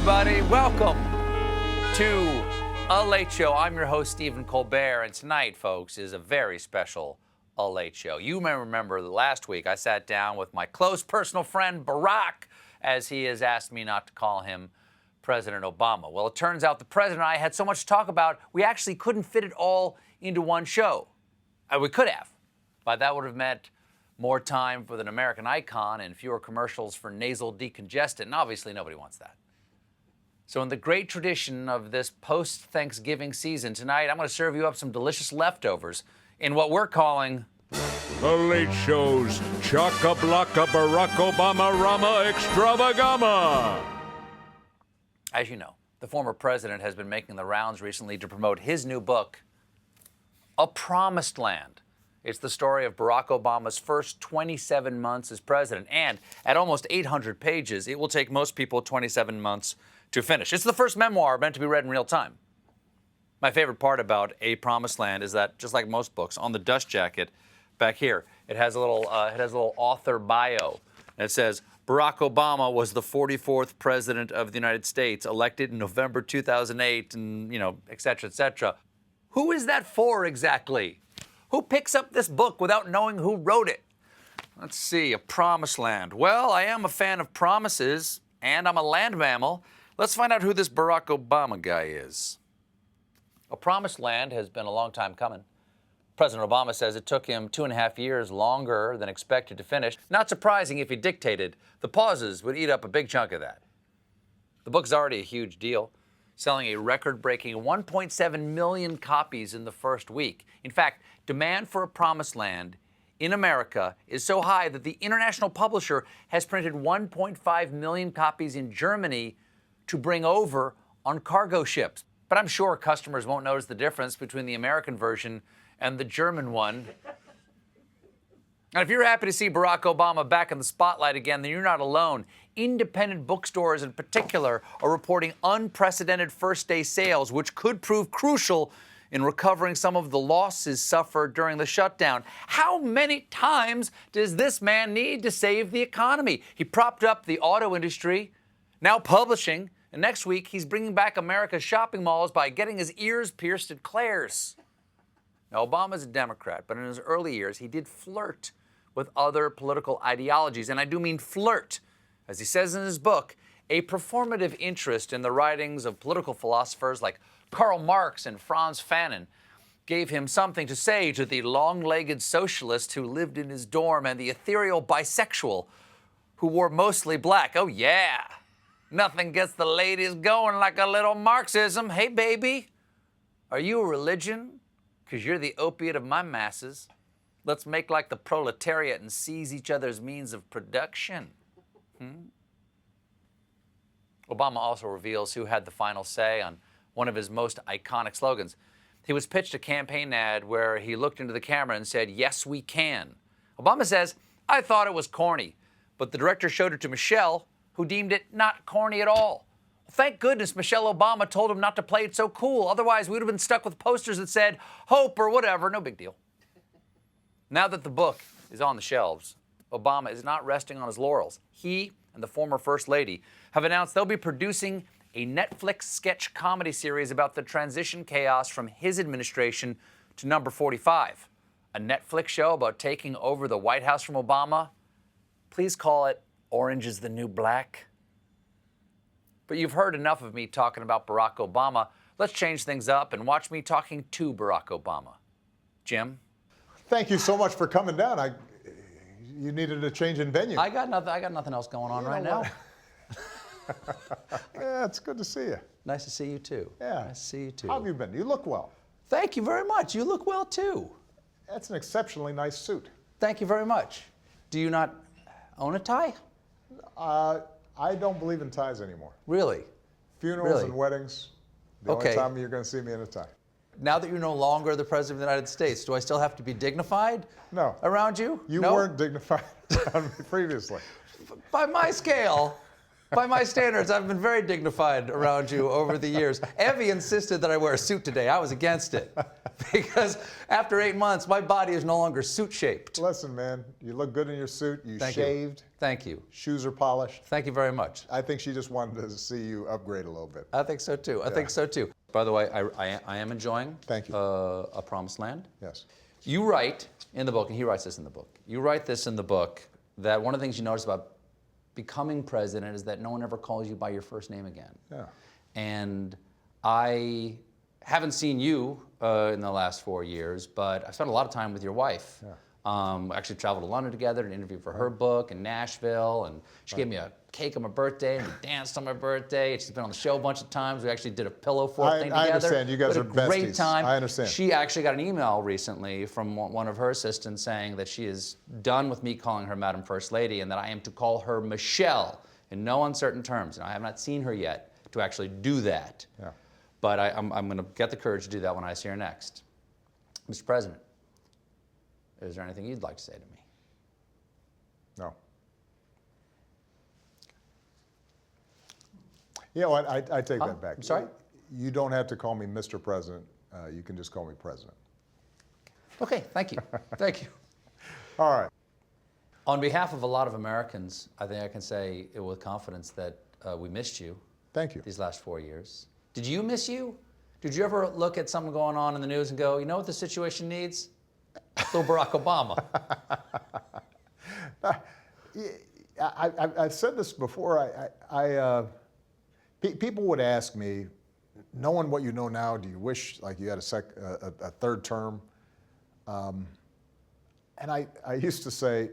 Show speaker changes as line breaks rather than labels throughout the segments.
everybody. Welcome to A Late Show. I'm your host, Stephen Colbert, and tonight, folks, is a very special A Late Show. You may remember that last week I sat down with my close personal friend, Barack, as he has asked me not to call him President Obama. Well, it turns out the president and I had so much to talk about, we actually couldn't fit it all into one show. We could have, but that would have meant more time with an American icon and fewer commercials for nasal decongestant, and obviously nobody wants that. So in the great tradition of this post-Thanksgiving season, tonight I'm going to serve you up some delicious leftovers in what we're calling
The Late Show's Chaka-Blaka Barack Obama-Rama Extravagama.
As you know, the former president has been making the rounds recently to promote his new book, A Promised Land. It's the story of Barack Obama's first 27 months as president, and at almost 800 pages, it will take most people 27 months to finish. It's the first memoir meant to be read in real time. My favorite part about A Promised Land is that, just like most books, on the dust jacket back here, it has a little author bio. And it says, Barack Obama was the 44th president of the United States, elected in November 2008, and, et cetera, et cetera. Who is that for exactly? Who picks up this book without knowing who wrote it? Let's see, A Promised Land. Well, I am a fan of promises, and I'm a land mammal. Let's find out who this Barack Obama guy is. A Promised Land has been a long time coming. President Obama says it took him 2.5 years longer than expected to finish. Not surprising if he dictated. The pauses would eat up a big chunk of that. The book's already a huge deal, selling a record-breaking 1.7 million copies in the first week. In fact, demand for A Promised Land in America is so high that the international publisher has printed 1.5 million copies in Germany to bring over on cargo ships. But I'm sure customers won't notice the difference between the American version and the German one. And if you're happy to see Barack Obama back in the spotlight again, then you're not alone. Independent bookstores in particular are reporting unprecedented first-day sales, which could prove crucial in recovering some of the losses suffered during the shutdown. How many times does this man need to save the economy? He propped up the auto industry, now publishing, and next week he's bringing back America's shopping malls by getting his ears pierced at Claire's. Now, Obama's a Democrat, but in his early years, he did flirt with other political ideologies, and I do mean flirt. As he says in his book, a performative interest in the writings of political philosophers like Karl Marx and Franz Fanon gave him something to say to the long-legged socialist who lived in his dorm and the ethereal bisexual who wore mostly black. Oh, yeah. Nothing gets the ladies going like a little Marxism. Hey, baby, are you a religion? Because you're the opiate of my masses. Let's make like the proletariat and seize each other's means of production. Obama also reveals who had the final say on one of his most iconic slogans. He was pitched a campaign ad where he looked into the camera and said, "Yes, we can." Obama says, "I thought it was corny," but the director showed it to Michelle, who deemed it not corny at all. Thank goodness Michelle Obama told him not to play it so cool. Otherwise, we would have been stuck with posters that said, "Hope" or whatever. No big deal. Now that the book is on the shelves, Obama is not resting on his laurels. He and the former First Lady have announced they'll be producing a Netflix sketch comedy series about the transition chaos from his administration to number 45. A Netflix show about taking over the White House from Obama? Please call it Orange is the New Black. But you've heard enough of me talking about Barack Obama. Let's change things up and watch me talking to Barack Obama. Jim?
Thank you so much for coming down. You needed a change in venue.
I got nothing else going on right now.
Yeah, it's good to see you.
Nice to see you too.
Yeah.
Nice to see you too.
How have you been? You look well.
Thank you very much. You look well too.
That's an exceptionally nice suit.
Thank you very much. Do you not own a tie?
I don't believe in ties anymore.
Really?
Funerals
Really?
and weddings, the only time you're going to see me in a tie.
Now that you're no longer the President of the United States, do I still have to be dignified
No.
around you?
You
No?
weren't dignified on me previously.
By my scale, By my standards, I've been very dignified around you over the years. Evie insisted that I wear a suit today. I was against it. Because after 8 months, my body is no longer suit-shaped.
Listen, man, you look good in your suit. You shaved.
Thank you.
Shoes are polished.
Thank you very much.
I think she just wanted to see you upgrade a little bit.
I think so too. I think so too. By the way, I am enjoying
Thank you.
A Promised Land.
Yes.
You write in the book, and he writes this in the book, you write this in the book, that one of the things you notice about becoming president is that no one ever calls you by your first name again.
Yeah.
And I haven't seen you in the last 4 years, but I spent a lot of time with your wife.
Yeah.
We actually traveled to London together to interview for her book in Nashville, and she gave me a cake on my birthday, and we danced on my birthday. She's been on the show a bunch of times. We actually did a pillow fort thing together.
I understand. You guys
We
are
had a great
besties.
time.
I understand.
She actually got an email recently from one of her assistants saying that she is done with me calling her Madam First Lady, and that I am to call her Michelle in no uncertain terms. And I have not seen her yet to actually do that.
Yeah.
But I'm going to get the courage to do that when I see her next. Mr. President, is there anything you'd like to say to me?
No. You know what? I take that back.
I'm sorry?
You don't have to call me Mr. President. You can just call me President.
Okay, thank you. Thank you.
All right.
On behalf of a lot of Americans, I think I can say with confidence that we missed you
Thank you.
these last 4 years. Did you miss you? Did you ever look at something going on in the news and go, you know what the situation needs? Little Barack Obama.
I've said this before. People would ask me, knowing what you know now, do you wish like you had a third term? And I used to say,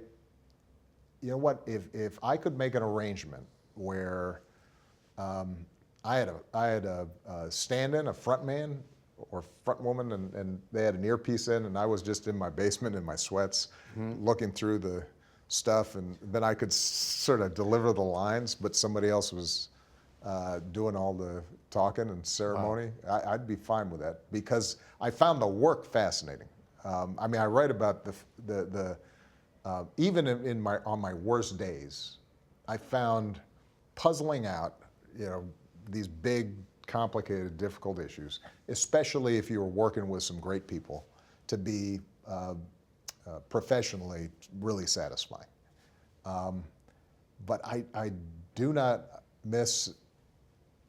you know what? If I could make an arrangement where I had a stand-in, a front man or front woman, and they had an earpiece in, and I was just in my basement in my sweats, looking through the stuff, and then I could sort of deliver the lines, but somebody else was doing all the talking and ceremony. Wow. I'd be fine with that because I found the work fascinating. I mean, I write about the even on my worst days, I found puzzling out, these big, complicated, difficult issues, especially if you were working with some great people, to be professionally really satisfying. But I do not miss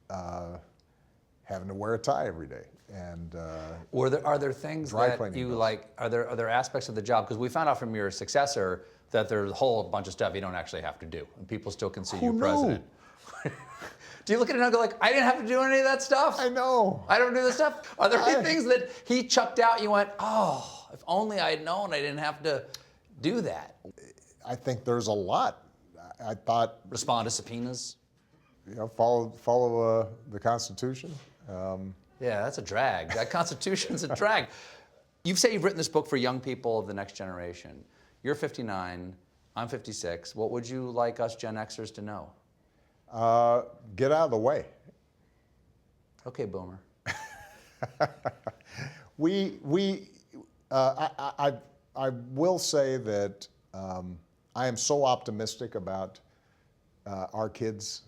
having to wear a tie every day. And
are there things that you like? Are there aspects of the job? Because we found out from your successor that there's a whole bunch of stuff you don't actually have to do, and people still can see you president. Do you look at it and go like, I didn't have to do any of that stuff?
I know.
I don't do this stuff. Are there any things that he chucked out? You went, oh, if only I had known I didn't have to do that.
I think there's a lot. I thought
Respond to subpoenas.
Follow the Constitution.
Yeah, that's a drag. That Constitution's a drag. You've said you've written this book for young people of the next generation. You're 59, I'm 56. What would you like us Gen Xers to know?
Get out of the way.
Okay, Boomer.
I will say that I am so optimistic about our kids,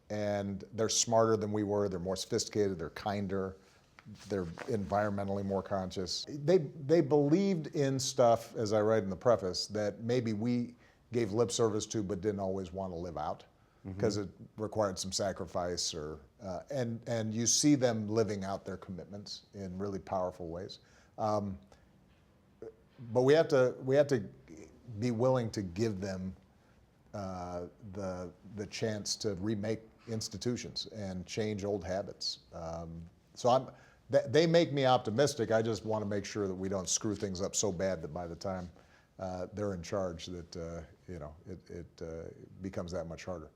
and they're smarter than we were. They're more sophisticated. They're kinder. They're environmentally more conscious. They believed in stuff, as I write in the preface, that maybe we gave lip service to but didn't always want to live out because it required some sacrifice, and you see them living out their commitments in really powerful ways. But we have to be willing to give them the chance to remake institutions and change old habits. So they make me optimistic. I just want to make sure that we don't screw things up so bad that by the time they're in charge, that it becomes that much harder.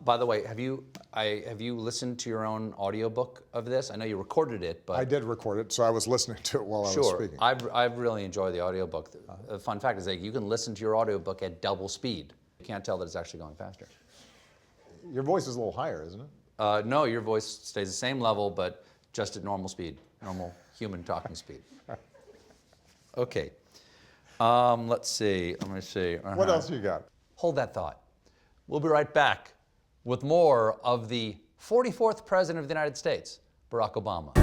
By the way, have you listened to your own audiobook of this? I know you recorded it, but
I did record it, so I was listening to it while I was speaking.
I've really enjoyed the audiobook. The fun fact is that you can listen to your audiobook at double speed. You can't tell that it's actually going faster.
Your voice is a little higher, isn't it?
No, your voice stays the same level, but just at normal speed, normal human talking speed. Okay. Let's see. Let me see.
What else you got?
Hold that thought. We'll be right back with more of the 44th President of the United States, Barack Obama.